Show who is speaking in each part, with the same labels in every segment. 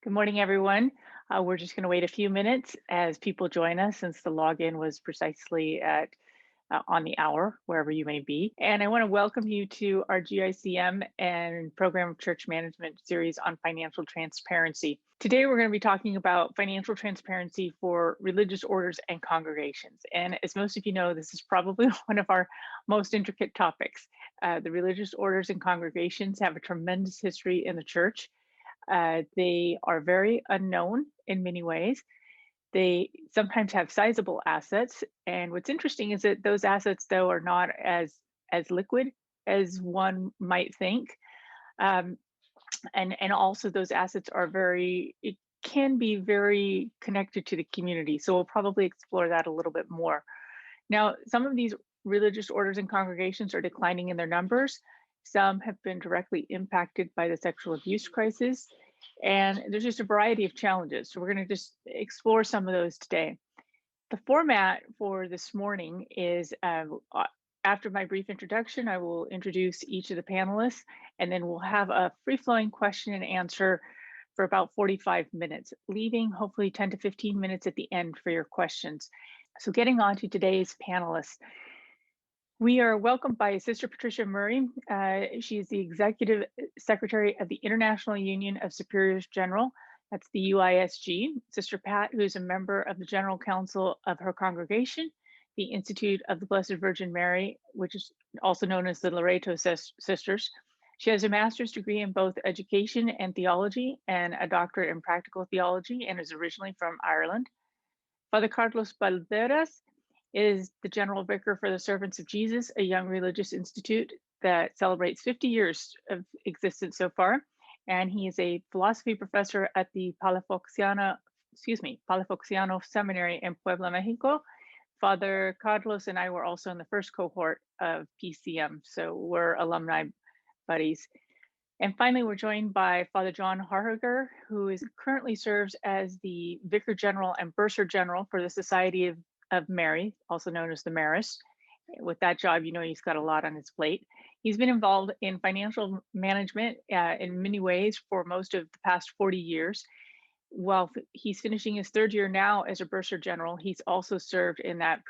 Speaker 1: Good morning, everyone. We're just going to wait a few minutes as people join us since the login was precisely at on the hour, wherever you may be. And I want to welcome you to our GICM and Program of Church Management series on financial transparency. Today, we're going to be talking about financial transparency for religious orders and congregations. And as most of you know, this is probably one of our most intricate topics. The religious orders and congregations have a tremendous history in the church. They are very unknown in many ways. They sometimes have sizable assets. And what's interesting is that those assets, though, are not as liquid as one might think. And also those assets are it can be very connected to the community. So we'll probably explore that a little bit more. Now, some of these religious orders and congregations are declining in their numbers. Some have been directly impacted by the sexual abuse crisis, and there's just a variety of challenges. So we're going to just explore some of those today. The format for this morning is after my brief introduction, I will introduce each of the panelists, and then we'll have a free-flowing question and answer for about 45 minutes, leaving hopefully 10 to 15 minutes at the end for your questions. So getting on to today's panelists. We are welcomed by Sister Patricia Murray. She is the Executive Secretary of the International Union of Superiors General. That's the UISG. Sister Pat, who is a member of the General Council of her congregation, the Institute of the Blessed Virgin Mary, which is also known as the Loreto Sisters. She has a master's degree in both education and theology and a doctorate in practical theology, and is originally from Ireland. Father Carlos Balderas is the General Vicar for the Servants of Jesus, a young religious institute that celebrates 50 years of existence so far. And he is a philosophy professor at the Palafoxiano Seminary in Puebla, Mexico. Father Carlos and I were also in the first cohort of PCM, so we're alumni buddies. And finally, we're joined by Father John Harhager, who currently serves as the Vicar General and Bursar General for the Society of Mary, also known as the Marists. With that job, you know he's got a lot on his plate. He's been involved in financial management in many ways for most of the past 40 years. While he's finishing his third year now as a Bursar General, he's also served in that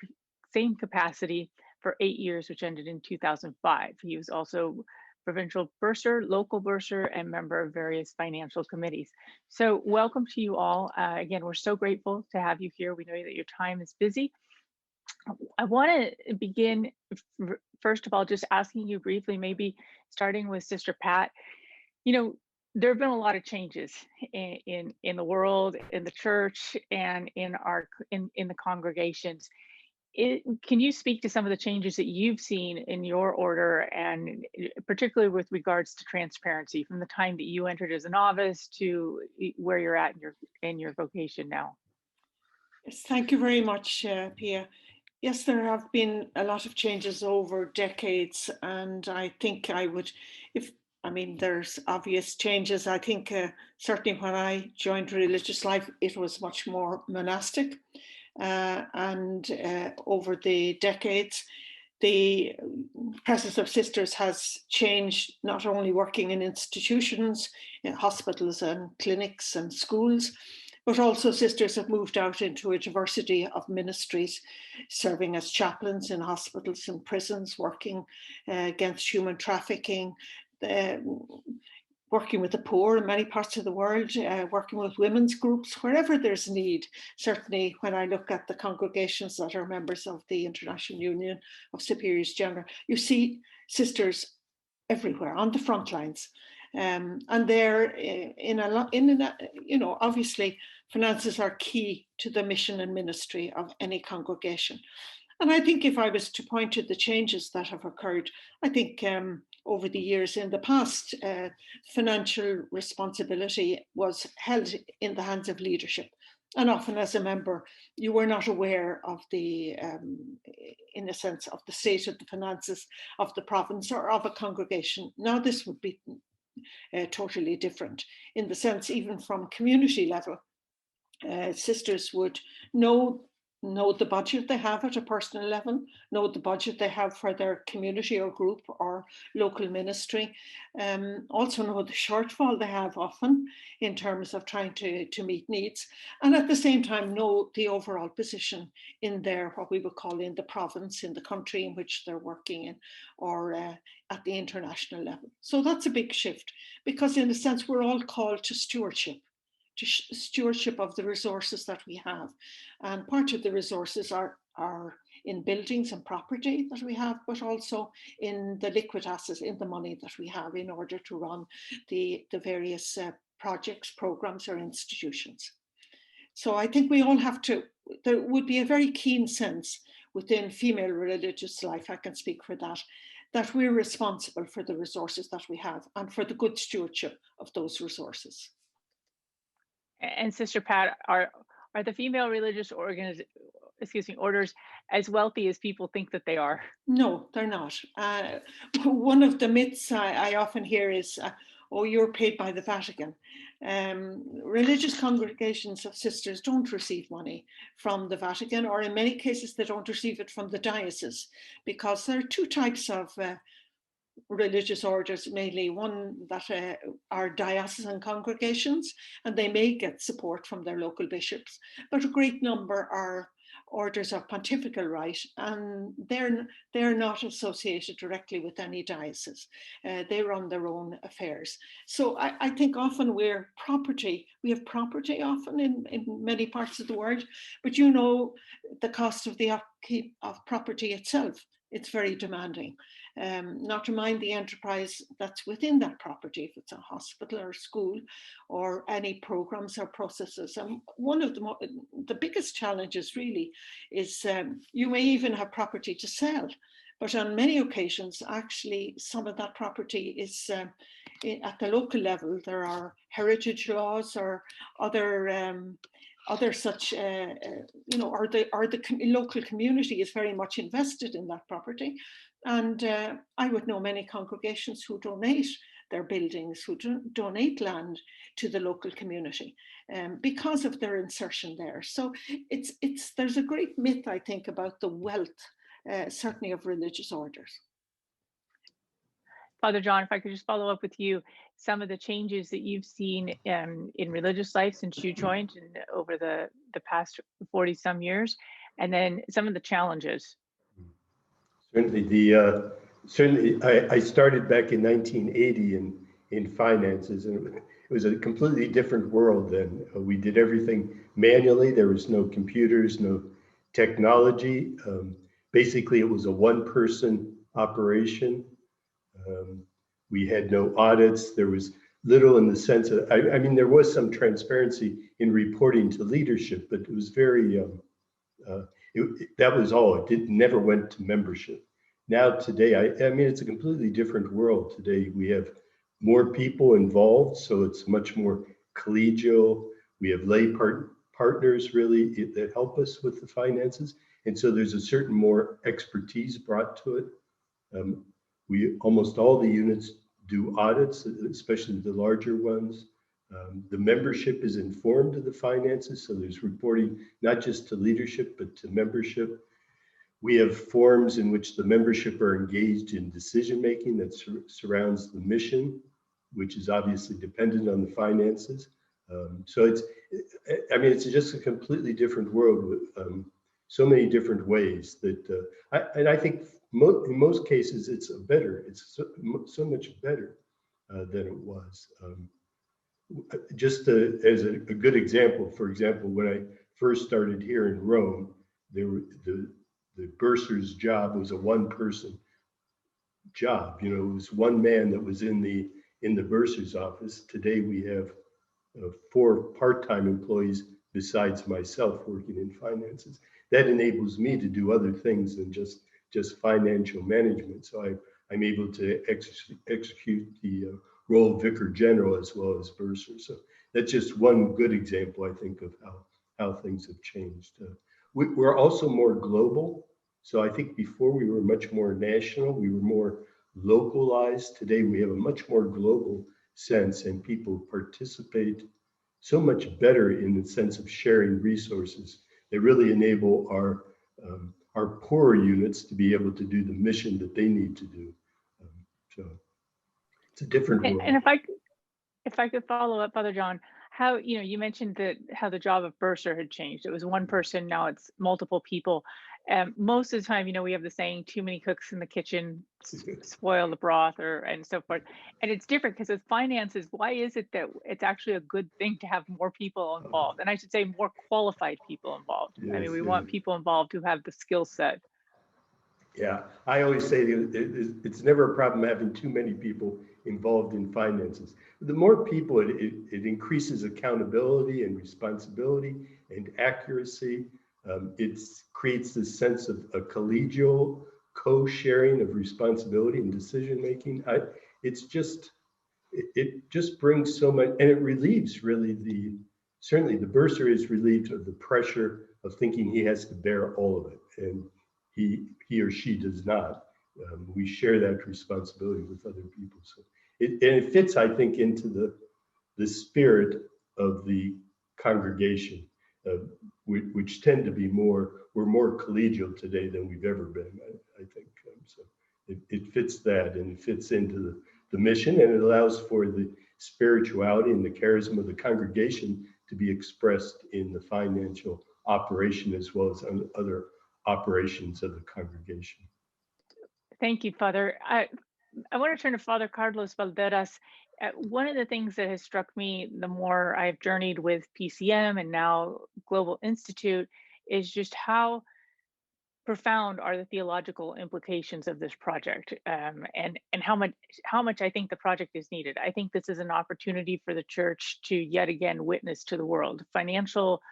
Speaker 1: same capacity for 8 years, which ended in 2005. He was also provincial bursar, local bursar, and member of various financial committees. So welcome to you all. Again, we're so grateful to have you here. We know that your time is busy. I want to begin, first of all, just asking you briefly, maybe starting with Sister Pat. You know, there have been a lot of changes in the world, in the church, and in the congregations. Can you speak to some of the changes that you've seen in your order, and particularly with regards to transparency from the time that you entered as a novice to where you're at in your vocation now?
Speaker 2: Yes, thank you very much, Pia. Yes, there have been a lot of changes over decades, and I think there's obvious changes. I think certainly when I joined religious life, it was much more monastic. And over the decades, the presence of sisters has changed, not only working in institutions, in hospitals and clinics and schools, but also sisters have moved out into a diversity of ministries, serving as chaplains in hospitals and prisons, working against human trafficking, working with the poor in many parts of the world, working with women's groups, wherever there's need. Certainly when I look at the congregations that are members of the International Union of Superiors General, you see sisters everywhere on the front lines. And they're obviously finances are key to the mission and ministry of any congregation. And I think if I was to point to the changes that have occurred, I think over the years in the past, financial responsibility was held in the hands of leadership. And often as a member, you were not aware of in a sense, of the state of the finances of the province or of a congregation. Now this would be totally different in the sense, even from community level, sisters would know know the budget they have at a personal level, know the budget they have for their community or group or local ministry, also know the shortfall they have often in terms of trying to meet needs, and at the same time know the overall position in their, what we would call in the province, in the country in which they're working in, or at the international level. So that's a big shift, because in a sense we're all called to stewardship. Stewardship of the resources that we have. And part of the resources are in buildings and property that we have, but also in the liquid assets, in the money that we have in order to run the various projects, programs, or institutions. So I think we all have to, there would be a very keen sense within female religious life, I can speak for that, that we're responsible for the resources that we have and for the good stewardship of those resources.
Speaker 1: And Sister Pat, are the female religious orders as wealthy as people think that they are?
Speaker 2: No, they're not. One of the myths I often hear is, oh, you're paid by the Vatican. Religious congregations of sisters don't receive money from the Vatican, or in many cases they don't receive it from the diocese, because there are two types of religious orders, mainly one that are diocesan congregations, and they may get support from their local bishops, but a great number are orders of pontifical right, and they're not associated directly with any diocese. They run their own affairs. So I think often we have property often in many parts of the world, but you know the cost of the upkeep of property itself, it's very demanding. Not to mind the enterprise that's within that property, if it's a hospital or a school or any programs or processes. And one of the biggest challenges really is you may even have property to sell, but on many occasions, actually, some of that property is at the local level. There are heritage laws or other such, or the local community is very much invested in that property. And I would know many congregations who donate their buildings, who donate land to the local community because of their insertion there. So there's a great myth, I think, about the wealth, certainly of religious orders.
Speaker 1: Father John, if I could just follow up with you, some of the changes that you've seen in religious life since you joined and over the past 40 some years, and then some of the challenges.
Speaker 3: Certainly, I started back in 1980 in finances, and it was a completely different world then. We did everything manually. There was no computers, no technology. Basically, it was a one-person operation. We had no audits. There was little in the sense of, I mean, there was some transparency in reporting to leadership, but it was very, that was all. It never went to membership. Now today, I mean, it's a completely different world today. We have more people involved, so it's much more collegial. We have lay partners really that help us with the finances. And so there's a certain more expertise brought to it. Almost all the units do audits, especially the larger ones. The membership is informed of the finances, so there's reporting not just to leadership, but to membership. We have forums in which the membership are engaged in decision-making that surrounds the mission, which is obviously dependent on the finances. So it's just a completely different world with so many different ways that, I think in most cases it's better. It's so much better than it was. Just as a good example, for example, when I first started here in Rome, the bursar's job was a one-person job. You know, it was one man that was in the bursar's office. Today we have 4 part-time employees besides myself working in finances. That enables me to do other things than just financial management. So I'm able to execute the role of Vicar General as well as bursar. So that's just one good example, I think, of how things have changed. We're also more global. So I think before we were much more national, we were more localized. Today we have a much more global sense, and people participate so much better in the sense of sharing resources. that really enable our poorer units to be able to do the mission that they need to do. So it's a different world.
Speaker 1: And if I could follow up, Father John, how, you mentioned that how the job of Bursar had changed. It was one person, now it's multiple people. Most of the time, we have the saying, too many cooks in the kitchen spoil the broth, and so forth. And it's different because with finances, why is it that it's actually a good thing to have more people involved? And I should say more qualified people involved.
Speaker 3: Yes,
Speaker 1: I mean, we want people involved who have the skill set.
Speaker 3: Yeah, I always say it's never a problem having too many people involved in finances. The more people, it increases accountability and responsibility and accuracy. It creates this sense of a collegial co-sharing of responsibility and decision making. It just brings so much, and it relieves really certainly the bursar is relieved of the pressure of thinking he has to bear all of it, and he or she does not. We share that responsibility with other people. So it fits, I think, into the spirit of the congregation, which tend to be we're more collegial today than we've ever been, I think. So it fits that, and it fits into the mission, and it allows for the spirituality and the charisma of the congregation to be expressed in the financial operation as well as other operations of the congregation.
Speaker 1: Thank you, Father. I want to turn to Father Carlos Balderas. One of the things that has struck me the more I've journeyed with PCM and now Global Institute is just how profound are the theological implications of this project, and how much I think the project is needed. I think this is an opportunity for the church to yet again witness to the world. Financial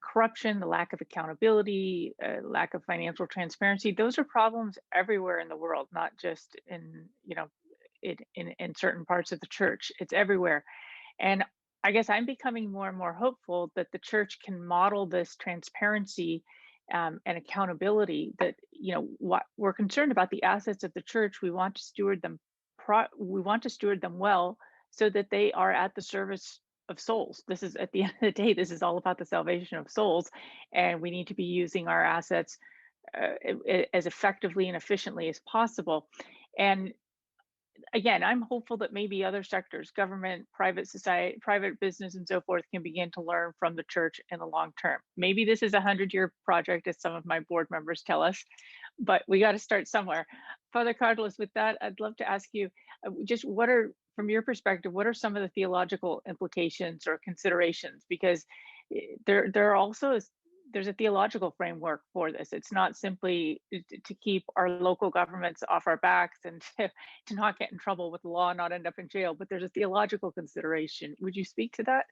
Speaker 1: corruption, the lack of accountability, lack of financial transparency, those are problems everywhere in the world, not just in certain parts of the church. It's everywhere. And I guess I'm becoming more and more hopeful that the church can model this transparency and accountability, that what we're concerned about the assets of the church. We want to steward them well, so that they are at the service of souls. This is, at the end of the day, this is all about the salvation of souls, and we need to be using our assets as effectively and efficiently as possible. And again, I'm hopeful that maybe other sectors, government, private society, private business, and so forth, can begin to learn from the church in the long term. Maybe this is a 100-year project, as some of my board members tell us, but we got to start somewhere. Father Carlos, with that, I'd love to ask you, just from your perspective, what are some of the theological implications or considerations? Because there's a theological framework for this. It's not simply to keep our local governments off our backs and to not get in trouble with the law and not end up in jail, but there's a theological consideration. Would you speak to that?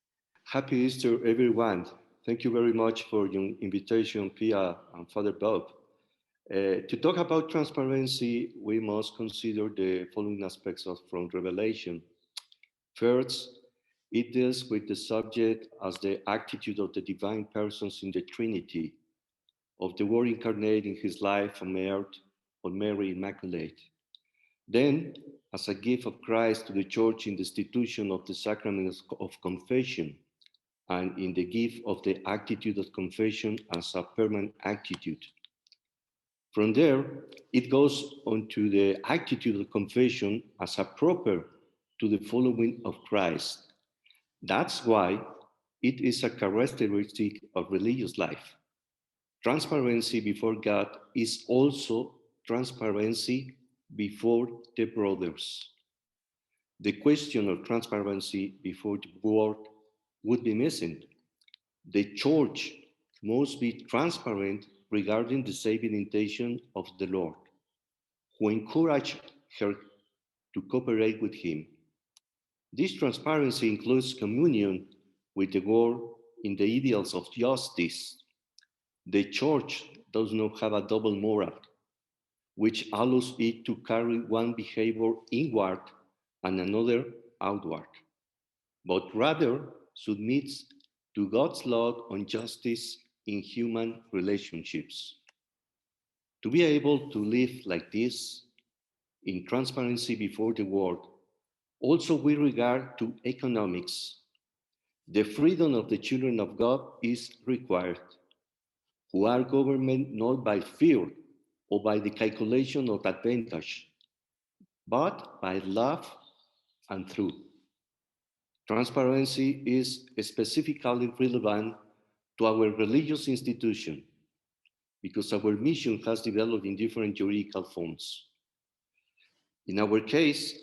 Speaker 4: Happy Easter, everyone. Thank you very much for your invitation, Pia and Father Bob. To talk about transparency, we must consider the following aspects from Revelation. First, it deals with the subject as the attitude of the divine persons in the Trinity, of the Word incarnate in his life on earth, on Mary Immaculate. Then, as a gift of Christ to the Church in the institution of the sacrament of confession, and in the gift of the attitude of confession as a permanent attitude. From there, it goes on to the attitude of confession as a proper to the following of Christ. That's why it is a characteristic of religious life. Transparency before God is also transparency before the brothers. The question of transparency before the world would be missing. The church must be transparent regarding the saving intention of the Lord, who encouraged her to cooperate with him. This transparency includes communion with the world in the ideals of justice. The church does not have a double moral, which allows it to carry one behavior inward and another outward, but rather submits to God's law on justice in human relationships. To be able to live like this, in transparency before the world, also with regard to economics, the freedom of the children of God is required. who are governed not by fear or by the calculation of advantage, but by love and truth. Transparency is specifically relevant to our religious institution because our mission has developed in different juridical forms. In our case,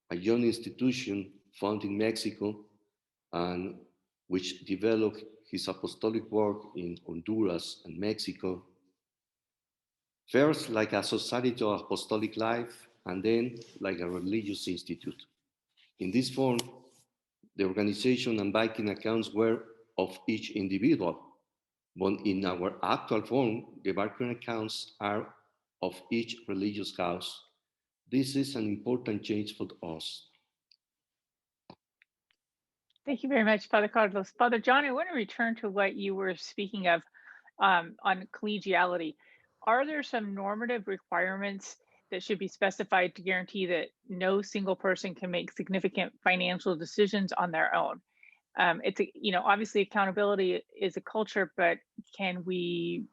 Speaker 4: a young institution founded in Mexico and which developed his apostolic work in Honduras and Mexico, first like a society of apostolic life, and then like a religious institute. In this form, the organization and banking accounts were of each individual, but in our actual form, the banking accounts are of each religious house. This is an important change for us.
Speaker 1: Thank you very much, Father Carlos. Father John, I want to return to what you were speaking of on collegiality. Are there some normative requirements that should be specified to guarantee that no single person can make significant financial decisions on their own? It's a, obviously accountability is a culture, but can we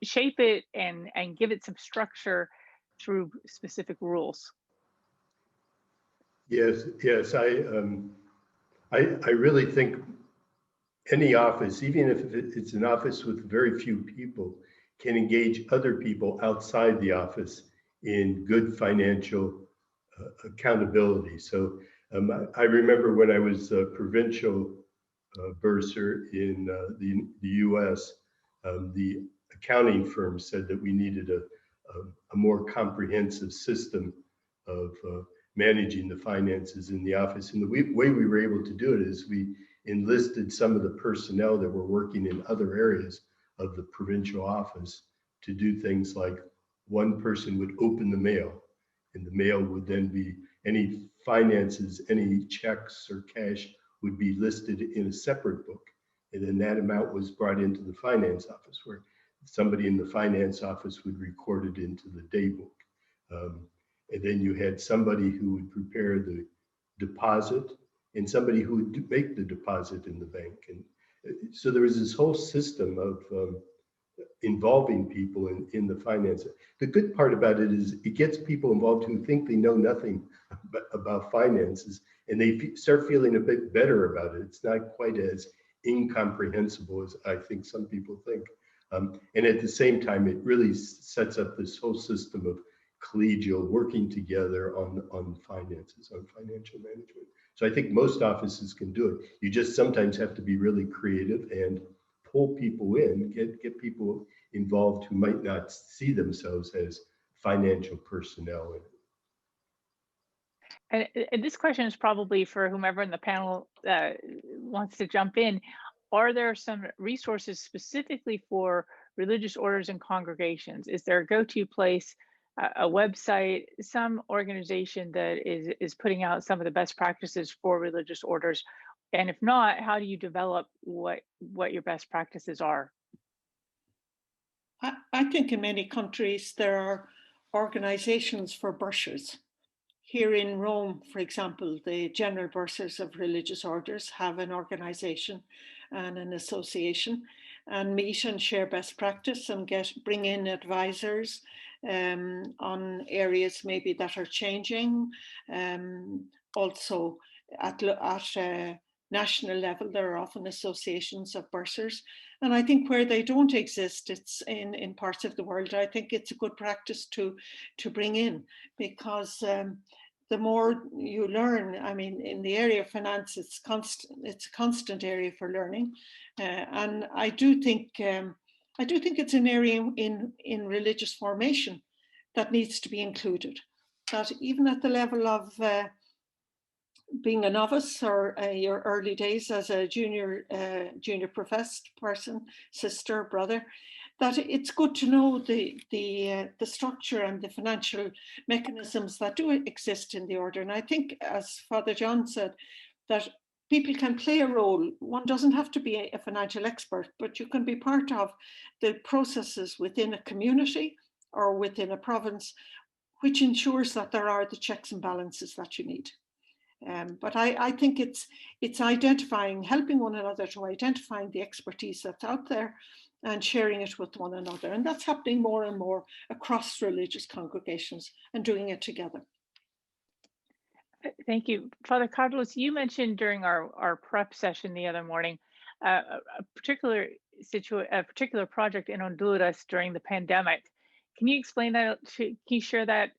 Speaker 1: shape it and give it some structure through specific rules?
Speaker 3: Yes, I really think any office, even if it's an office with very few people, can engage other people outside the office in good financial accountability. So I remember when I was provincial bursar in the US, the accounting firm said that we needed a more comprehensive system of managing the finances in the office. And the way we were able to do it is we enlisted some of the personnel that were working in other areas of the provincial office to do things like one person would open the mail, and the mail would then be any finances, any checks or cash would be listed in a separate book. And then that amount was brought into the finance office, where somebody in the finance office would record it into the day book. And then you had somebody who would prepare the deposit and somebody who would make the deposit in the bank. And so there was this whole system of involving people in the finance. The good part about it is it gets people involved who think they know nothing about finances, and they start feeling a bit better about it. It's not quite as incomprehensible as I think some people think. And at the same time, it really sets up this whole system of collegial working together on finances, on financial management. So I think most offices can do it. You just sometimes have to be really creative and pull people in, get people involved who might not see themselves as financial personnel.
Speaker 1: And this question is probably for whomever in the panel wants to jump in. Are there some resources specifically for religious orders and congregations? Is there a go-to place, a website, some organization that is putting out some of the best practices for religious orders? And if not, how do you develop what your best practices are?
Speaker 2: I think in many countries there are organizations for bursars. Here in Rome, for example, the General Bursars of Religious Orders have an organization and an association, and meet and share best practice and bring in advisors on areas maybe that are changing. Also at national level, there are often associations of bursars. And I think where they don't exist, it's in parts of the world, I think it's a good practice to bring in, because the more you learn, I mean, in the area of finance, it's a constant area for learning. And I do think it's an area in religious formation that needs to be included. That even at the level of being a novice or your early days as a junior professed person, sister, brother, that it's good to know the structure and the financial mechanisms that do exist in the order. And I think, as Father John said, that people can play a role. One doesn't have to be a financial expert, but you can be part of the processes within a community or within a province, which ensures that there are the checks and balances that you need. But I think it's identifying, helping one another to identifying the expertise that's out there, and sharing it with one another. And that's happening more and more across religious congregations and doing it together.
Speaker 1: Thank you. Father Carlos, you mentioned during our prep session the other morning a particular project in Honduras during the pandemic. Can you explain that? Can you share that,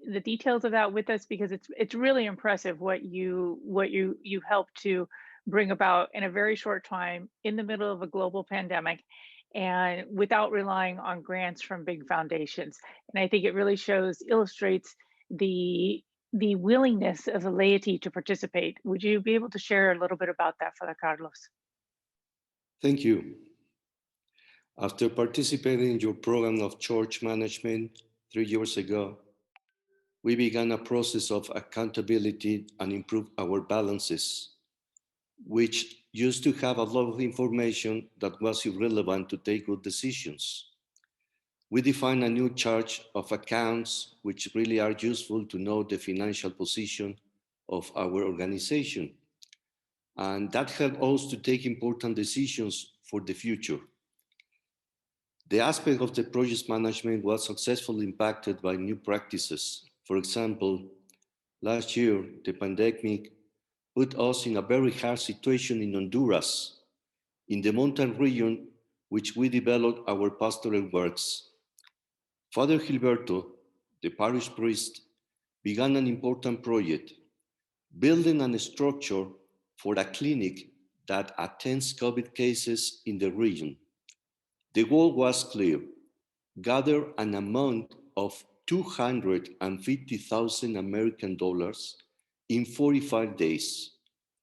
Speaker 1: the details of that with us? Because it's really impressive what you helped to bring about in a very short time in the middle of a global pandemic and without relying on grants from big foundations. And I think it really illustrates the willingness of the laity to participate. Would you be able to share a little bit about that, Father Carlos?
Speaker 4: Thank you. After participating in your program of church management 3 years ago, we began a process of accountability and improve our balances, which used to have a lot of information that was irrelevant to take good decisions. We define a new charge of accounts, which really are useful to know the financial position of our organization. And that helped us to take important decisions for the future. The aspect of the project management was successfully impacted by new practices. For example, last year, the pandemic put us in a very hard situation in Honduras, in the mountain region which we developed our pastoral works. Father Gilberto, the parish priest, began an important project, building a structure for a clinic that attends COVID cases in the region. The goal was clear: gather an amount of $250,000 American dollars in 45 days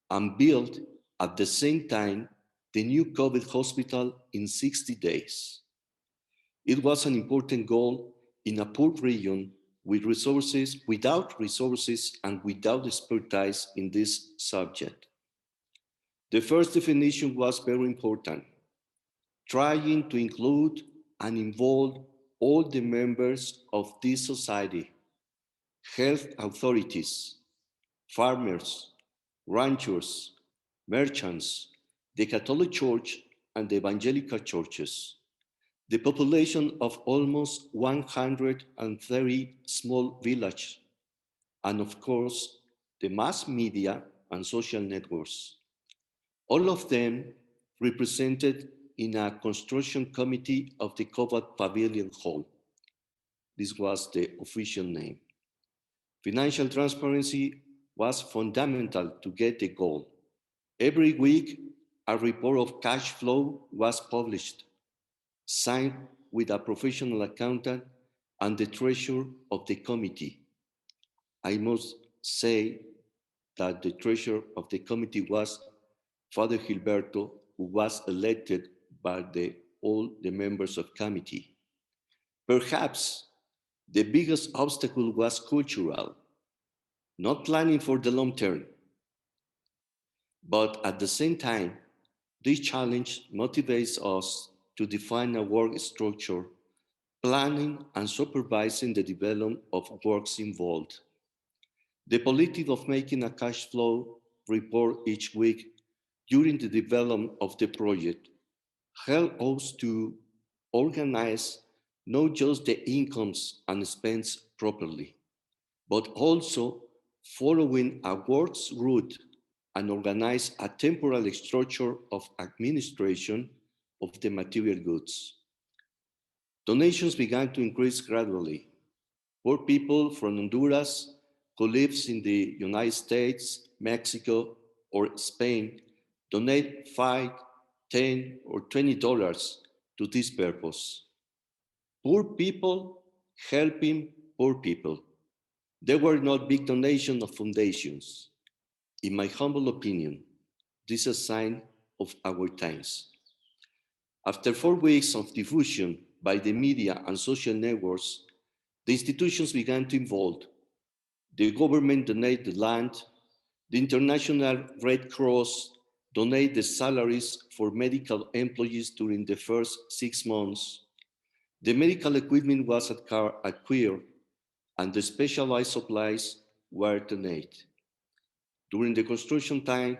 Speaker 4: and build at the same time the new COVID hospital in 60 days. It was an important goal in a poor region without resources and without expertise in this subject. The first definition was very important, trying to include and involve all the members of this society, health authorities, farmers, ranchers, merchants, the Catholic Church, and the evangelical churches. The population of almost 130 small villages, and of course, the mass media and social networks. All of them represented in a construction committee of the COVID Pavilion Hall. This was the official name. Financial transparency was fundamental to get the goal. Every week, a report of cash flow was published, signed with a professional accountant and the treasurer of the committee. I must say that the treasurer of the committee was Father Gilberto, who was elected by all the members of committee. Perhaps the biggest obstacle was cultural, not planning for the long term. But at the same time, this challenge motivates us to define a work structure, planning and supervising the development of works involved. The politic of making a cash flow report each week during the development of the project helped us to organize not just the incomes and expense properly, but also following a works route and organize a temporal structure of administration of the material goods. Donations began to increase gradually. Poor people from Honduras who lives in the United States, Mexico, or Spain donate $5, $10, or $20 to this purpose. Poor people helping poor people. There were not big donations of foundations. In my humble opinion, this is a sign of our times. After 4 weeks of diffusion by the media and social networks, the institutions began to involve. The government donated the land, the International Red Cross donated the salaries for medical employees during the first 6 months. The medical equipment was acquired and the specialized supplies were donated. During the construction time,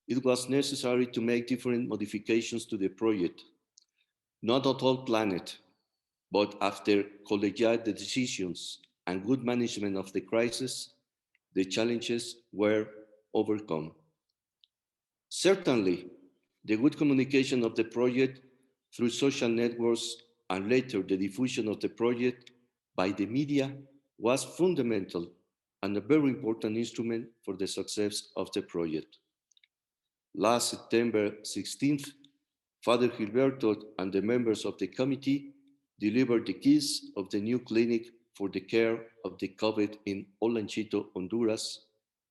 Speaker 4: it was necessary to make different modifications to the project. Not at all planned, but after collegiate decisions and good management of the crisis, the challenges were overcome. Certainly, the good communication of the project through social networks and later the diffusion of the project by the media was fundamental and a very important instrument for the success of the project. Last September 16th, Father Gilberto and the members of the committee delivered the keys of the new clinic for the care of the COVID in Olanchito, Honduras,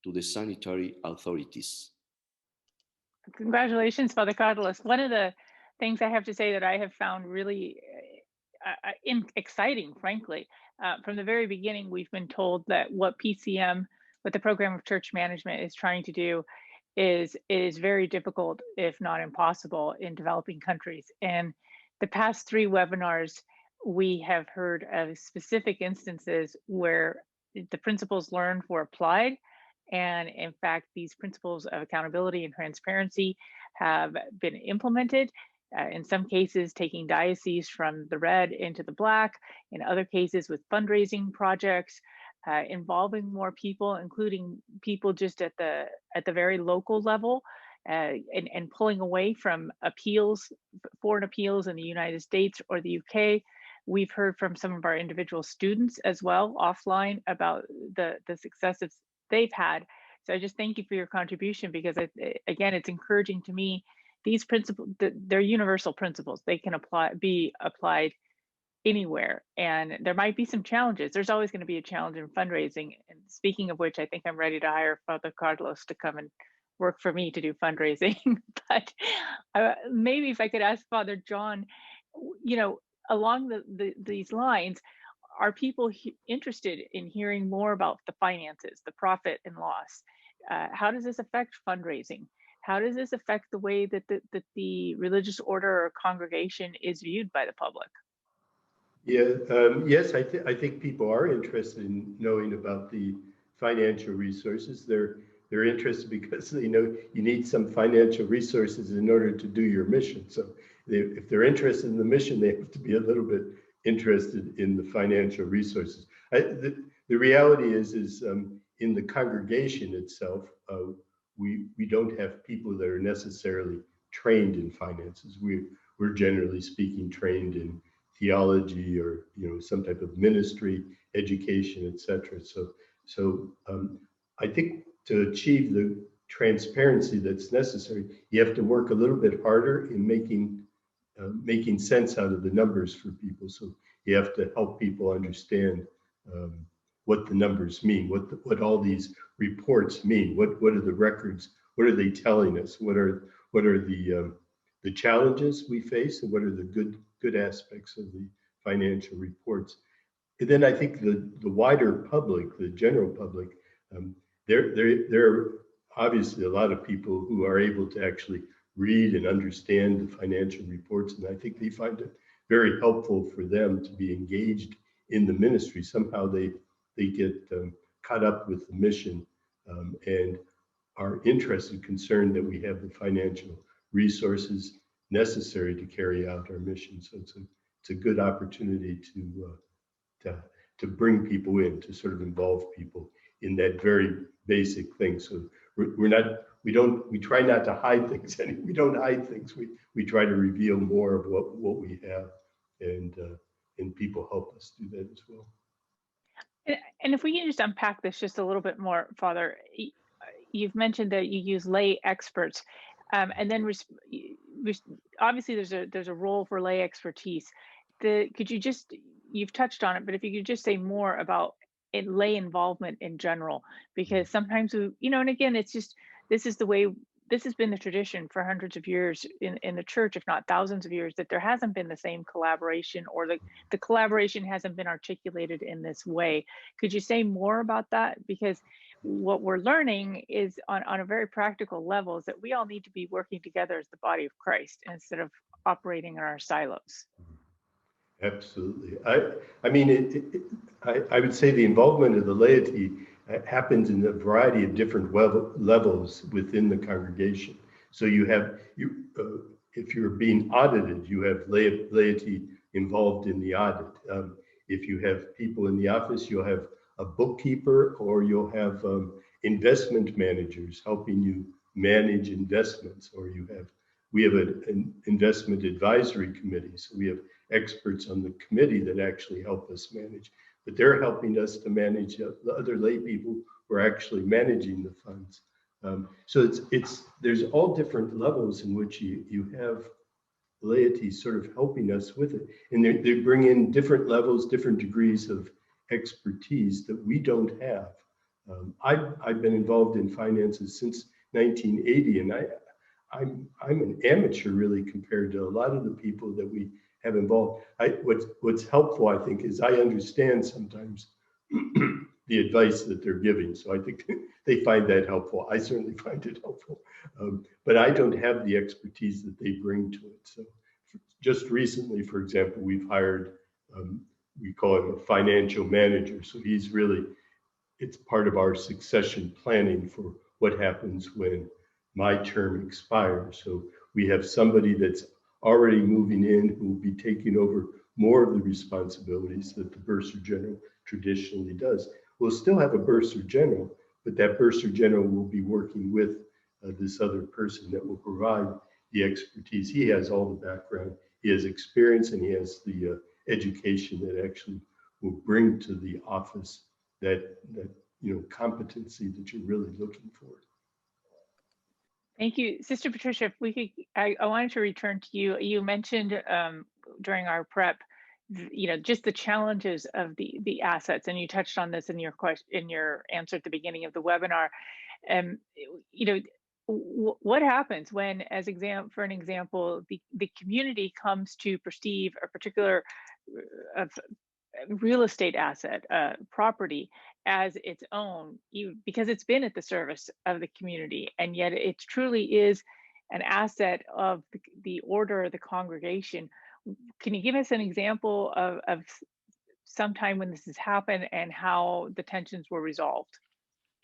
Speaker 4: to the sanitary authorities.
Speaker 1: Congratulations, Father Carlos. One of the things I have to say that I have found really exciting, frankly, from the very beginning, we've been told that what PCM, what the Program of Church Management is trying to do is very difficult, if not impossible, in developing countries. And the past 3 webinars, we have heard of specific instances where the principles learned were applied. And in fact, these principles of accountability and transparency have been implemented. In some cases, taking dioceses from the red into the black. In other cases, with fundraising projects, involving more people, including people just at the very local level, and pulling away from appeals, foreign appeals in the United States or the UK. We've heard from some of our individual students as well offline about the successes they've had. So I just thank you for your contribution, because again, it's encouraging to me. These principles, they're universal principles. They can be applied anywhere. And there might be some challenges. There's always going to be a challenge in fundraising. And speaking of which, I think I'm ready to hire Father Carlos to come and work for me to do fundraising. But maybe if I could ask Father John, along these lines, are people interested in hearing more about the finances, the profit and loss? How does this affect fundraising? How does this affect the way that the religious order or congregation is viewed by the public?
Speaker 3: Yeah, yes, I think people are interested in knowing about the financial resources. They're interested because they know you need some financial resources in order to do your mission. So if they're interested in the mission, they have to be a little bit interested in the financial resources. The reality is in the congregation itself, we don't have people that are necessarily trained in finances. We're generally speaking trained in theology or some type of ministry, education, etc. So I think to achieve the transparency that's necessary, you have to work a little bit harder in making sense out of the numbers for people. So you have to help people understand what the numbers mean, what all these reports mean, what are the records, what are they telling us, what are the challenges we face, and what are the good aspects of the financial reports. And then I think the wider public, the general public, there are obviously a lot of people who are able to actually read and understand the financial reports, and I think they find it very helpful for them to be engaged in the ministry. Somehow they get caught up with the mission and are interested, concerned that we have the financial resources necessary to carry out our mission. So it's a good opportunity to bring people in, to sort of involve people in that very basic thing. So we try not to hide things. We don't hide things. We try to reveal more of what we have, and people help us do that as well.
Speaker 1: And if we can just unpack this just a little bit more, Father, you've mentioned that you use lay experts, and then obviously there's a role for lay expertise. You've touched on it, but if you could just say more about lay involvement in general, because sometimes and again, it's just, this has been the tradition for hundreds of years in the church, if not thousands of years, that there hasn't been the same collaboration, or the collaboration hasn't been articulated in this way. Could you say more about that? Because what we're learning is on a very practical level is that we all need to be working together as the body of Christ instead of operating in our silos.
Speaker 3: Absolutely. I mean, I would say the involvement of the laity happens in a variety of different levels within the congregation. So you have if you're being audited, you have laity involved in the audit. If you have people in the office, you'll have a bookkeeper, or you'll have investment managers helping you manage investments, or we have an investment advisory committee. So we have experts on the committee that actually help us manage, but they're helping us to manage the other lay people who are actually managing the funds. So there's all different levels in which you have laity sort of helping us with it. And they bring in different levels, different degrees of expertise that we don't have. I've been involved in finances since 1980, and I'm an amateur really compared to a lot of the people that we have involved. What's helpful, I think, is I understand sometimes the advice that they're giving. So I think they find that helpful. I certainly find it helpful, but I don't have the expertise that they bring to it. So just recently, for example, we've hired, we call him a financial manager. So it's part of our succession planning for what happens when my term expires. So we have somebody that's already moving in who will be taking over more of the responsibilities that the Bursar General traditionally does. We'll still have a Bursar General, but that Bursar General will be working with this other person that will provide the expertise. He has all the background, he has experience, and he has the education that actually will bring to the office that competency that you're really looking for.
Speaker 1: Thank you, Sister Patricia. If we could, I wanted to return to you. You mentioned during our prep, just the challenges of the assets, and you touched on this in your answer at the beginning of the webinar. What happens when, for an example, the community comes to perceive a particular real estate asset, property, as its own, because it's been at the service of the community, and yet it truly is an asset of the order of the congregation. Can you give us an example of some time when this has happened and how the tensions were resolved?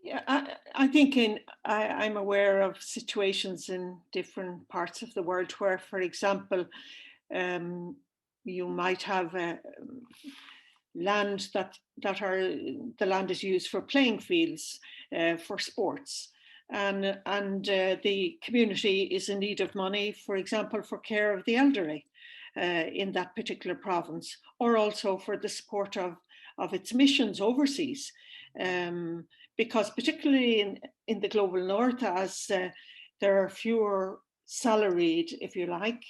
Speaker 2: Yeah, I think I'm aware of situations in different parts of the world where, for example, you might have land the land is used for playing fields for sports, and the community is in need of money, for example, for care of the elderly in that particular province, or also for the support of its missions overseas. Because particularly in the global north, as there are fewer salaried, if you like,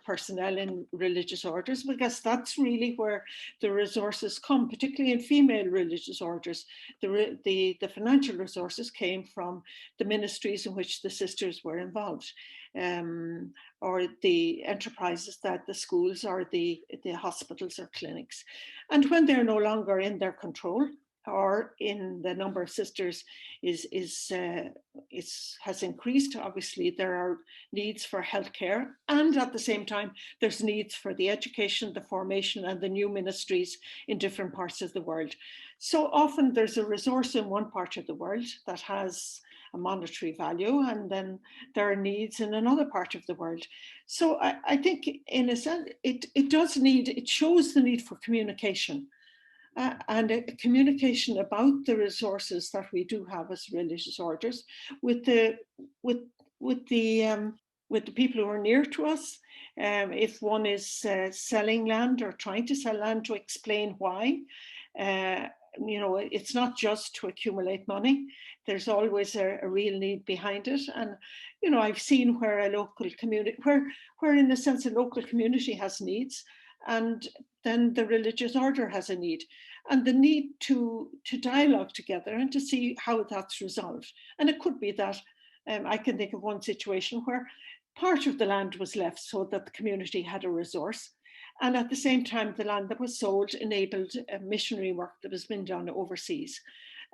Speaker 2: personnel in religious orders, because that's really where the resources come, particularly in female religious orders. The financial resources came from the ministries in which the sisters were involved, or the enterprises that the schools or the hospitals or clinics. And when they're no longer in their control, or in the number of sisters has increased, obviously there are needs for healthcare, and at the same time there's needs for the education, the formation, and the new ministries in different parts of the world. So often there's a resource in one part of the world that has a monetary value, and then there are needs in another part of the world. So I think in a sense it shows the need for communication. And a communication about the resources that we do have as religious orders with the people who are near to us. If one is selling land or trying to sell land, to explain why. It's not just to accumulate money. There's always a real need behind it. And I've seen where a local community, where in a sense a local community has needs, and then the religious order has a need, and the need to dialogue together and to see how that's resolved. And it could be that I can think of one situation where part of the land was left so that the community had a resource, and at the same time the land that was sold enabled missionary work that has been done overseas,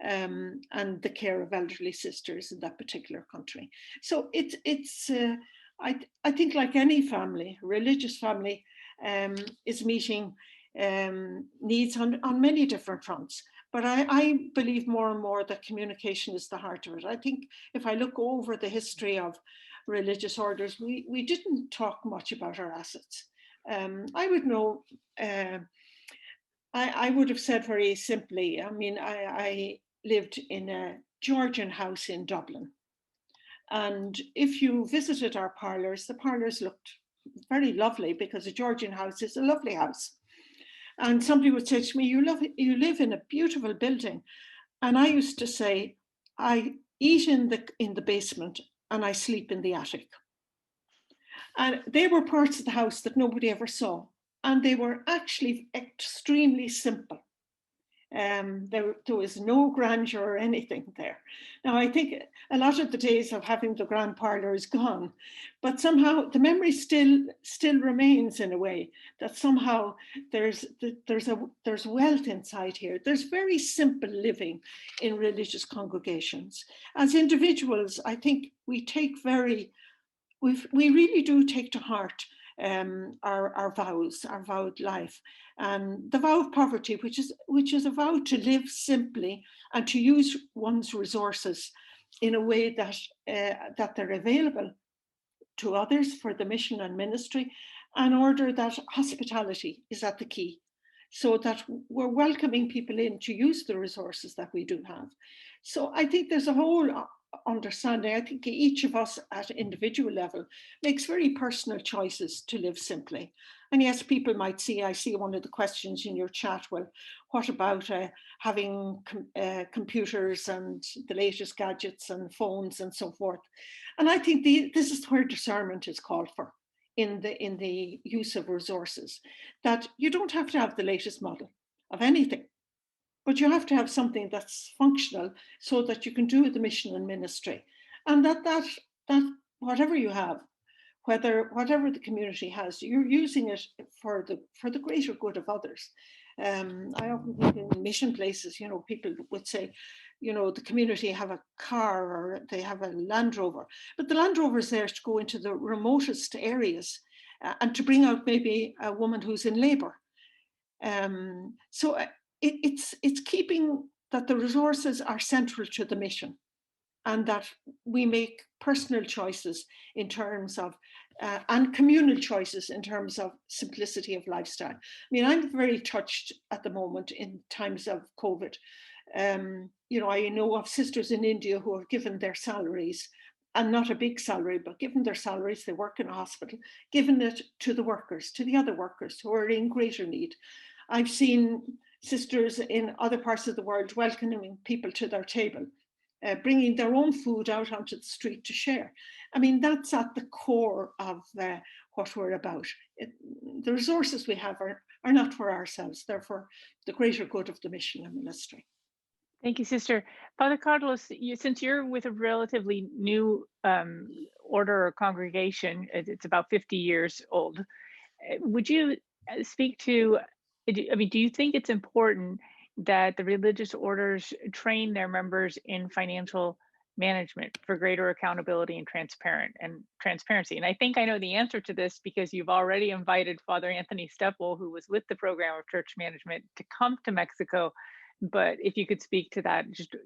Speaker 2: and the care of elderly sisters in that particular country. So I think like any family, religious family, is meeting needs on many different fronts. But I believe more and more that communication is the heart of it. I think if I look over the history of religious orders, we didn't talk much about our assets. I would know, I would have said very simply, I mean, I lived in a Georgian house in Dublin. And if you visited our parlours, the parlours looked very lovely because a Georgian house is a lovely house. And somebody would say to me, you live in a beautiful building. And I used to say, I eat in the basement and I sleep in the attic. And they were parts of the house that nobody ever saw. And they were actually extremely simple. There was no grandeur or anything there. Now, I think a lot of the days of having the grand parlour is gone, but somehow the memory still remains in a way that somehow there's wealth inside here. There's very simple living in religious congregations. As individuals, I think we really do take to heart our vows, our vowed life, and the vow of poverty, which is a vow to live simply and to use one's resources in a way that that they're available to others for the mission and ministry, in order that hospitality is at the key, so that we're welcoming people in to use the resources that we do have. So I think there's a whole understanding. I think each of us at individual level makes very personal choices to live simply. And yes, people might see, I see one of the questions in your chat, well, what about having computers and the latest gadgets and phones and so forth? And I think this is where discernment is called for in the use of resources, that you don't have to have the latest model of anything, but you have to have something that's functional so that you can do the mission and ministry. And that whatever you have, whatever the community has, you're using it for the greater good of others. I often think in mission places, people would say, the community have a car or they have a Land Rover, but the Land Rover is there to go into the remotest areas and to bring out maybe a woman who's in labor. So it's keeping that the resources are central to the mission, and that we make personal choices in terms of, and communal choices in terms of simplicity of lifestyle. I mean, I'm very touched at the moment in times of COVID. I know of sisters in India who have given their salaries, and not a big salary, but given their salaries, they work in a hospital, given it to the workers, to the other workers who are in greater need. I've seen sisters in other parts of the world welcoming people to their table, bringing their own food out onto the street to share. I mean, that's at the core of what we're about. The resources we have are not for ourselves, they're for the greater good of the mission and ministry.
Speaker 1: Thank you, Sister. Father Carlos, since you're with a relatively new order or congregation, it's about 50 years old, would you speak to, do you think it's important that the religious orders train their members in financial management for greater accountability and transparency? And I think I know the answer to this because you've already invited Father Anthony Steppel, who was with the program of church management, to come to Mexico. But if you could speak to that, just,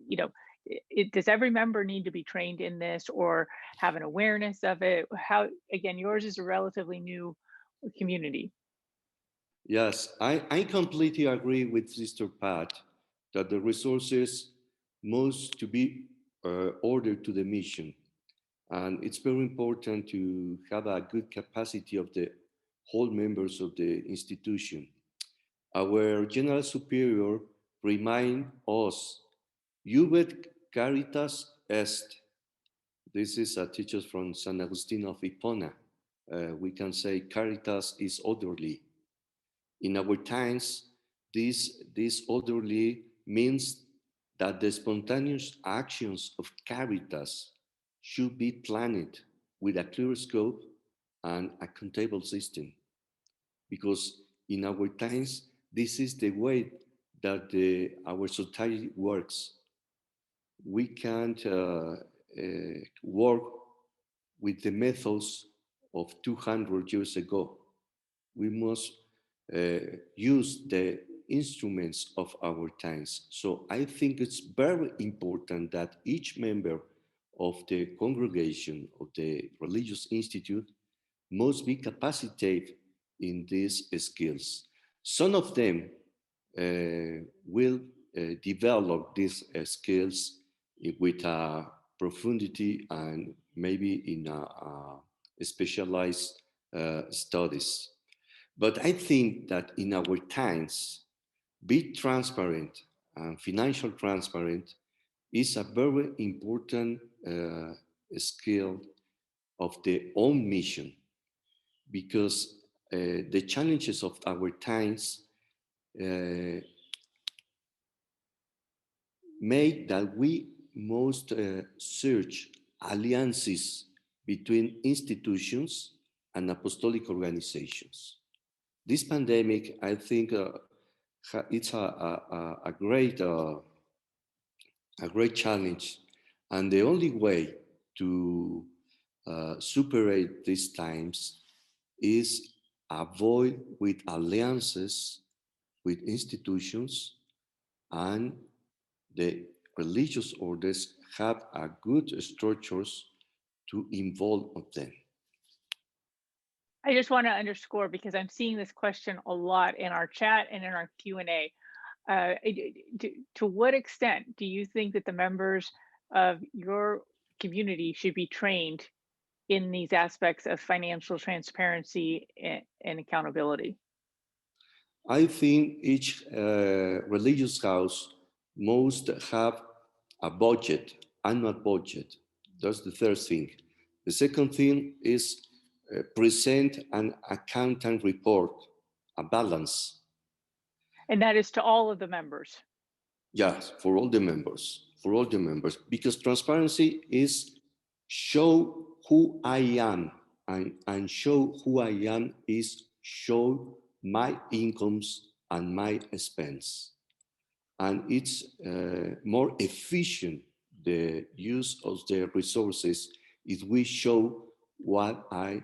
Speaker 1: does every member need to be trained in this or have an awareness of it? How, again, yours is a relatively new community.
Speaker 4: Yes, I completely agree with Sister Pat that the resources must to be ordered to the mission. And it's very important to have a good capacity of the whole members of the institution. Our General Superior remind us, Jubet caritas est. This is a teacher from San Agustin of Hipona. We can say caritas is orderly. In our times, this orderly means that the spontaneous actions of caritas should be planned with a clear scope and a accountable system. Because in our times, this is the way that our society works. We can't work with the methods of 200 years ago. We must use the instruments of our times. So I think it's very important that each member of the congregation of the religious institute must be capacitated in these skills. Some of them will develop these skills with a profundity and maybe in a specialized studies. But I think that in our times, be transparent and financial transparent is a very important skill of the own mission, because the challenges of our times make that we must search alliances between institutions and apostolic organizations. This pandemic, I think, it's a great challenge, and the only way to superate these times is avoid with alliances with institutions, and the religious orders have a good structures to involve them.
Speaker 1: I just want to underscore, because I'm seeing this question a lot in our chat and in our Q&A. To what extent do you think that the members of your community should be trained in these aspects of financial transparency and accountability?
Speaker 4: I think each religious house must have a budget, annual budget. That's the third thing. The second thing is present an accountant report, a balance.
Speaker 1: And that is to all of the members?
Speaker 4: Yes, for all the members, because transparency is show who I am, and show who I am is show my incomes and my expense. And it's more efficient, the use of the resources, if we show what I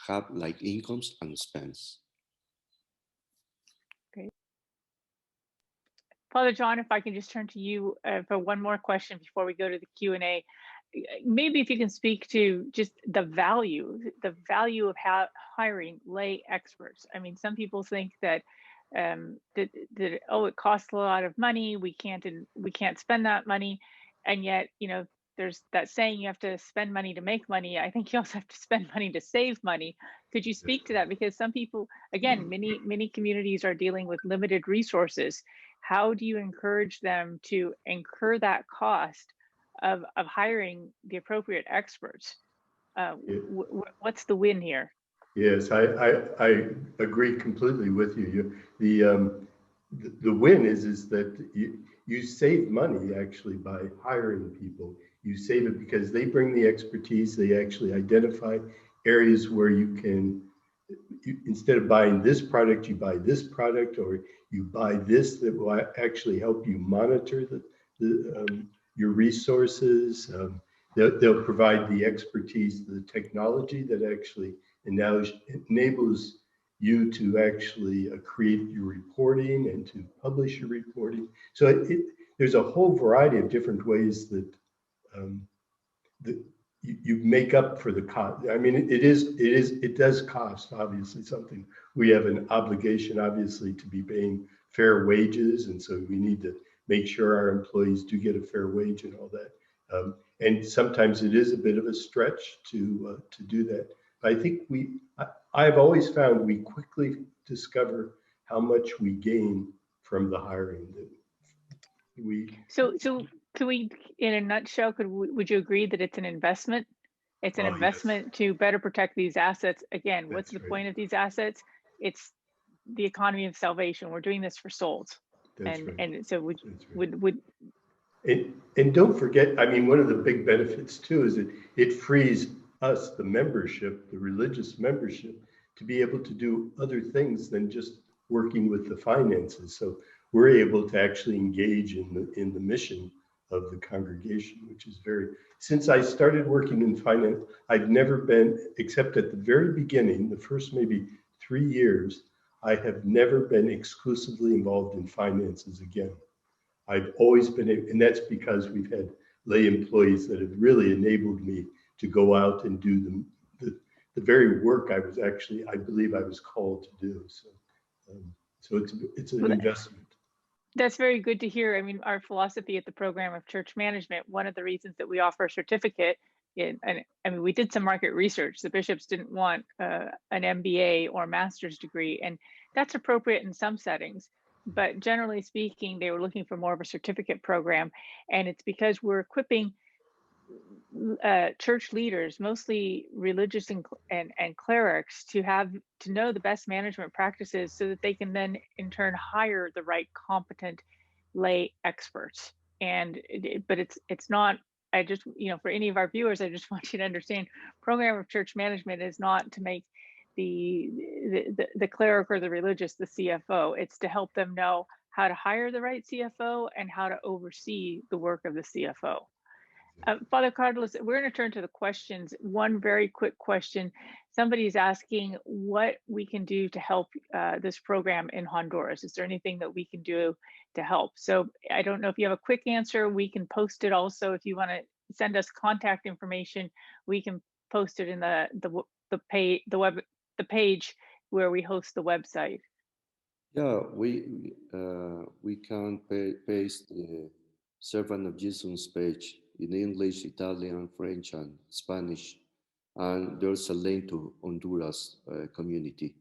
Speaker 4: have like incomes and expense.
Speaker 1: Okay. Father John, if I can just turn to you for one more question before we go to the Q&A. Maybe if you can speak to just the value of hiring lay experts. I mean, some people think that it costs a lot of money, we can't spend that money, and yet, you know, there's that saying, you have to spend money to make money. I think you also have to spend money to save money. Could you speak to that? Because some people, again, many communities are dealing with limited resources. How do you encourage them to incur that cost of hiring the appropriate experts? What's the win here?
Speaker 3: Yes, I agree completely with you. The win is that you save money actually by hiring people. You save it because they bring the expertise. They actually identify areas where you can, instead of buying this product, you buy this product, or you buy this that will actually help you monitor your resources. They'll provide the expertise, the technology that actually enables you to actually create your reporting and to publish your reporting. So there's a whole variety of different ways that you make up for the cost. I mean, it does cost, obviously, something. We have an obligation, obviously, to be paying fair wages, and so we need to make sure our employees do get a fair wage and all that. And sometimes it is a bit of a stretch to do that. But I think I've always found we quickly discover how much we gain from the hiring that we. So
Speaker 1: can we, in a nutshell, would you agree that it's an investment? It's an investment, yes, to better protect these assets. Again, what's the point of these assets? It's the economy of salvation. We're doing this for souls. And so
Speaker 3: and don't forget, I mean, one of the big benefits too is that it frees us, the membership, the religious membership, to be able to do other things than just working with the finances. So we're able to actually engage in the mission of the congregation, which is since I started working in finance, I've never been, except at the very beginning, the first maybe 3 years, I have never been exclusively involved in finances again. I've always been, and that's because we've had lay employees that have really enabled me to go out and do the very work I believe I was called to do. So it's an investment.
Speaker 1: That's very good to hear. I mean, our philosophy at the program of church management, one of the reasons that we offer a certificate and I mean, we did some market research. The bishops didn't want an MBA or master's degree, and that's appropriate in some settings. But generally speaking, they were looking for more of a certificate program. And it's because we're equipping church leaders, mostly religious and clerics, to know the best management practices so that they can then in turn hire the right competent lay experts. But it's not, I just, for any of our viewers, I just want you to understand, program of church management is not to make the cleric or the religious the CFO. It's to help them know how to hire the right CFO and how to oversee the work of the CFO. Father Carlos, we're going to turn to the questions. One very quick question. Somebody's asking what we can do to help this program in Honduras. Is there anything that we can do to help? So I don't know if you have a quick answer. We can post it also. If you want to send us contact information, we can post it in the page where we host the website.
Speaker 4: Yeah, we can paste the Servant of Jesus page in English, Italian, French, and Spanish. And there's a link to Honduras community.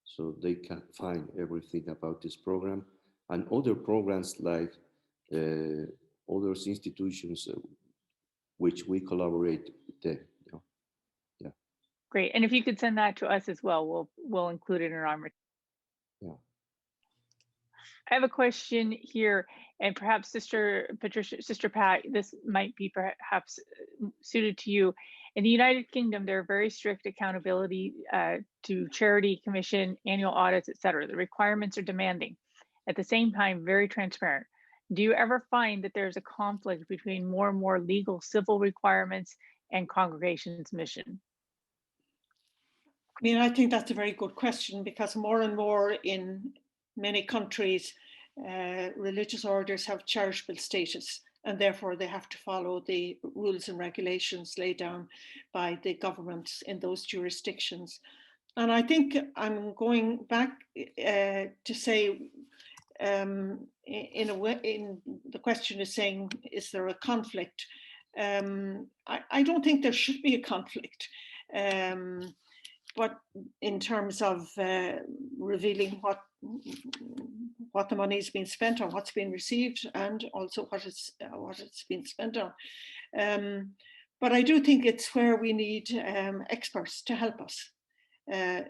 Speaker 4: So they can find everything about this program and other programs like other institutions which we collaborate with them. Yeah.
Speaker 1: Great. And if you could send that to us as well, we'll include it in our material.
Speaker 4: Yeah.
Speaker 1: I have a question here, and perhaps Sister Patricia, Sister Pat, this might be perhaps suited to you. In the United Kingdom, there are very strict accountability to charity commission, annual audits, etc. The requirements are demanding. At the same time, very transparent. Do you ever find that there's a conflict between more and more legal civil requirements and congregation's mission?
Speaker 2: I mean, I think that's a very good question, because more and more in many countries, religious orders have charitable status, and therefore they have to follow the rules and regulations laid down by the governments in those jurisdictions. And I think I'm going back to say, in a way, the question is saying, is there a conflict? I don't think there should be a conflict. But in terms of revealing what the money is being spent on, what's being received, and also what it's been spent on. But I do think it's where we need experts to help us. And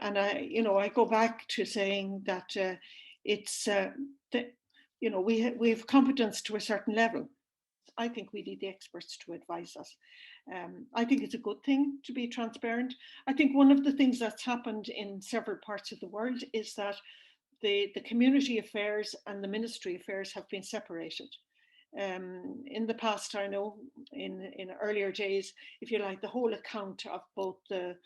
Speaker 2: I go back to saying that we have competence to a certain level. I think we need the experts to advise us. I think it's a good thing to be transparent. I think one of the things that's happened in several parts of the world is that the community affairs and the ministry affairs have been separated. In the past, I know in earlier days, if you like, the whole account of both the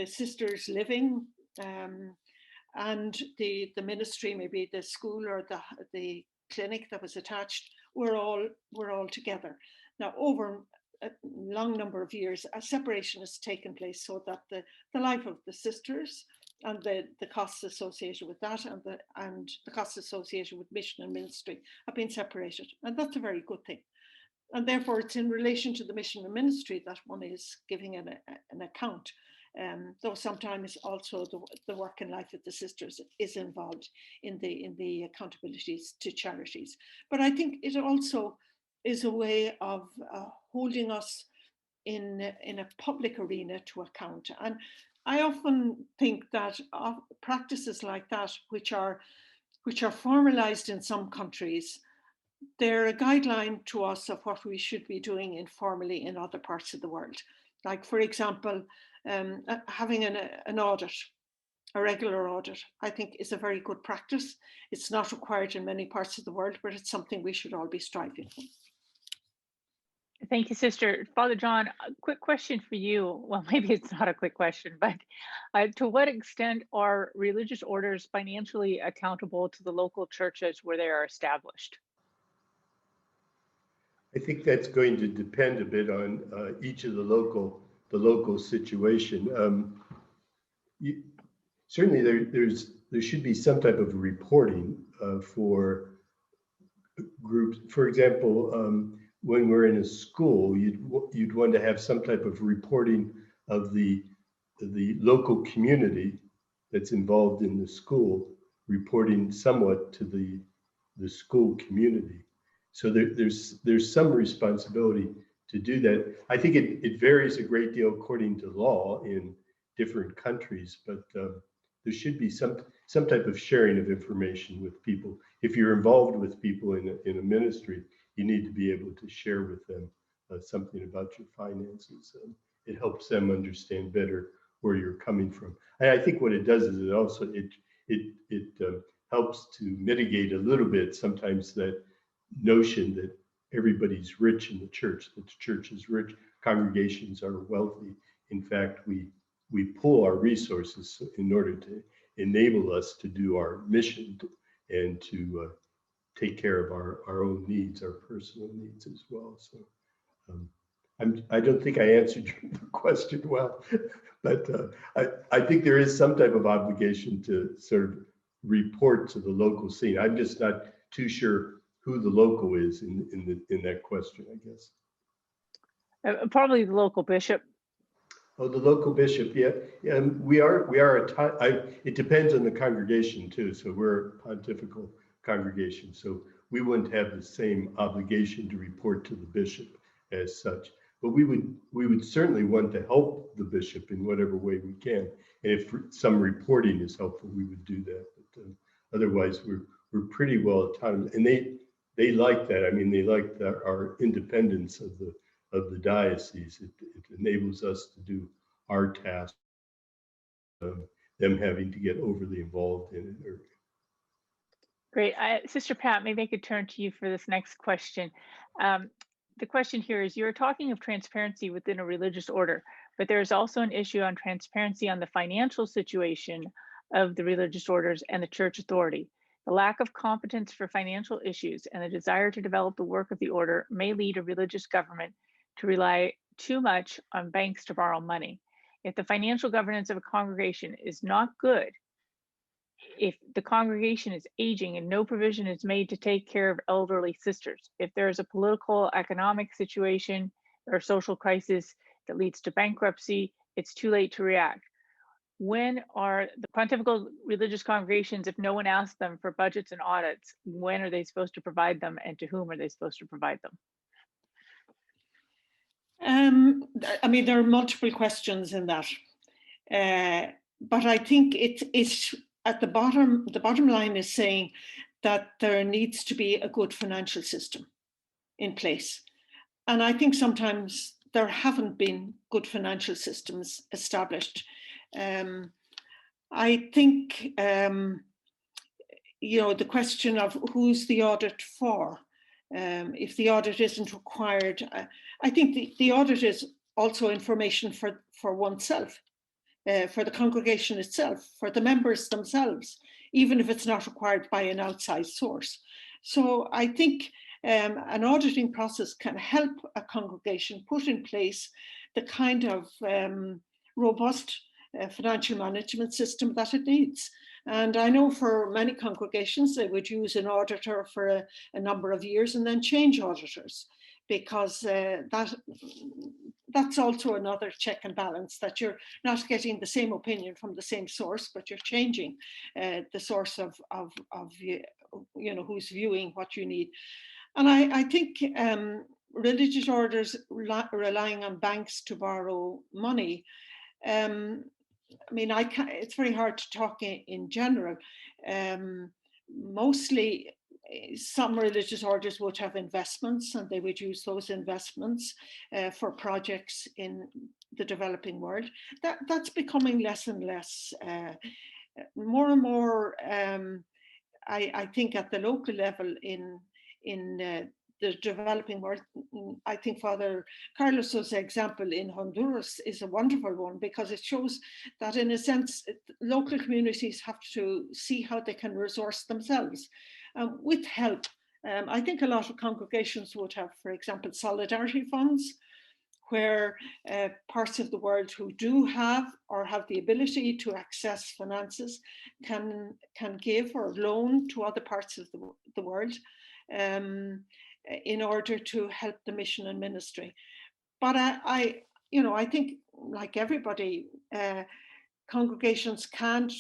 Speaker 2: sisters living and the ministry, maybe the school or the clinic that was attached, we're all together. Now, over a long number of years, a separation has taken place so that the life of the sisters and the costs associated with that and the costs associated with mission and ministry have been separated. And that's a very good thing. And therefore, it's in relation to the mission and ministry that one is giving an account. Though sometimes also the work and life of the sisters is involved in the accountabilities to charities. But I think it also is a way of holding us in a public arena to account. And I often think that practices like that, which are formalized in some countries, they're a guideline to us of what we should be doing informally in other parts of the world. Like, for example, having an audit, a regular audit, I think is a very good practice. It's not required in many parts of the world, but it's something we should all be striving for.
Speaker 1: Thank you, Sister. Father John, a quick question for you. Well, maybe it's not a quick question, but to what extent are religious orders financially accountable to the local churches where they are established?
Speaker 3: I think that's going to depend a bit on each of the local situation. Certainly, there should be some type of reporting for groups. For example, when we're in a school, you'd want to have some type of reporting of the local community that's involved in the school, reporting somewhat to the school community. So there's some responsibility to do that. I think it varies a great deal according to law in different countries, but there should be some type of sharing of information with people. If you're involved with people in a ministry, you need to be able to share with them something about your finances. It helps them understand better where you're coming from. And I think what it does is it helps to mitigate a little bit sometimes that notion that everybody's rich in the church, that the church is rich, congregations are wealthy. In fact, we pull our resources in order to enable us to do our mission and to take care of our own needs, our personal needs as well. So I don't think I answered your question well, but I think there is some type of obligation to sort of report to the local scene. I'm just not too sure who the local is in that question, I guess.
Speaker 1: Probably the local bishop.
Speaker 3: Oh, the local bishop, yeah. We are it depends on the congregation too. So we're a pontifical congregation, so we wouldn't have the same obligation to report to the bishop as such. But we would certainly want to help the bishop in whatever way we can. And if some reporting is helpful, we would do that. But otherwise, we're pretty well autonomous, and they like that. I mean, they like our independence of the diocese. It enables us to do our task, them having to get overly involved in it.
Speaker 1: Great. Sister Pat, maybe I could turn to you for this next question. The question here is, you're talking of transparency within a religious order, but there's also an issue on transparency on the financial situation of the religious orders and the church authority. The lack of competence for financial issues and the desire to develop the work of the order may lead a religious government to rely too much on banks to borrow money. If the financial governance of a congregation is not good, if the congregation is aging and no provision is made to take care of elderly sisters, if there is a political, economic situation or social crisis that leads to bankruptcy, it's too late to react. When are the pontifical religious congregations, if no one asks them for budgets and audits, when are they supposed to provide them, and to whom are they supposed to provide them?
Speaker 2: I mean, there are multiple questions in that, but I think it's at the bottom. The bottom line is saying that there needs to be a good financial system in place, and I think sometimes there haven't been good financial systems established. I think the question of who's the audit for. If the audit isn't required, I think the audit is also information for oneself, for the congregation itself, for the members themselves, even if it's not required by an outside source. So I think an auditing process can help a congregation put in place the kind of robust financial management system that it needs. And I know for many congregations, they would use an auditor for a number of years and then change auditors, because that's also another check and balance, that you're not getting the same opinion from the same source, but you're changing the source of who's viewing what you need. And I think religious orders relying on banks to borrow money, I mean, it's very hard to talk in general. Mostly, some religious orders would have investments, and they would use those investments for projects in the developing world. That's becoming less and less. More and more, I think at the local level in the developing world, I think Father Carlos's example in Honduras is a wonderful one, because it shows that in a sense, local communities have to see how they can resource themselves with help I think a lot of congregations would have, for example, solidarity funds, where parts of the world who do have or have the ability to access finances can give or loan to other parts of the world in order to help the mission and ministry. But I think, like everybody, congregations can't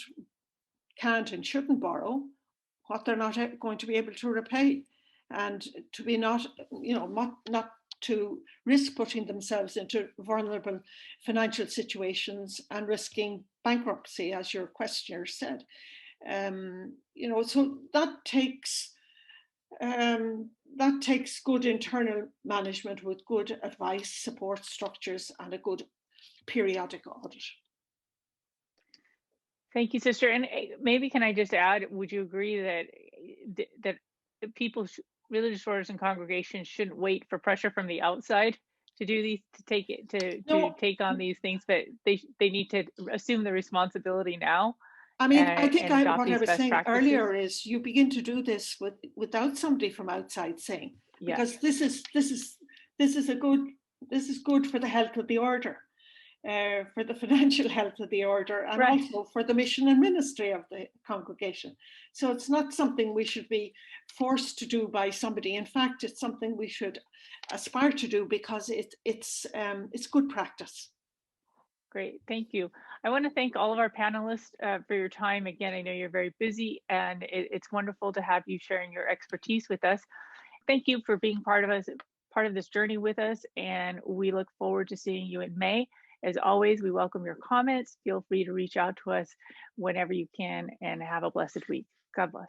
Speaker 2: and shouldn't borrow what they're not going to be able to repay, and to be not to risk putting themselves into vulnerable financial situations and risking bankruptcy, as your questioner said. So that takes good internal management with good advice, support structures, and a good periodic audit.
Speaker 1: Thank you, sister. And maybe can I just add, would you agree that people, religious orders and congregations, shouldn't wait for pressure from the outside to do these, to take on these things, but they need to assume the responsibility now?
Speaker 2: I mean, I think what I was saying
Speaker 1: practices
Speaker 2: earlier is you begin to do this without somebody from outside saying, because this is good for the health of the order. For the financial health of the order, and also for the mission and ministry of the congregation. So it's not something we should be forced to do by somebody. In fact, it's something we should aspire to do because it's good practice.
Speaker 1: Great, thank you. I want to thank all of our panelists for your time. Again, I know you're very busy, and it's wonderful to have you sharing your expertise with us. Thank you for being part of this journey with us, and we look forward to seeing you in May. As always, we welcome your comments. Feel free to reach out to us whenever you can, and have a blessed week. God bless.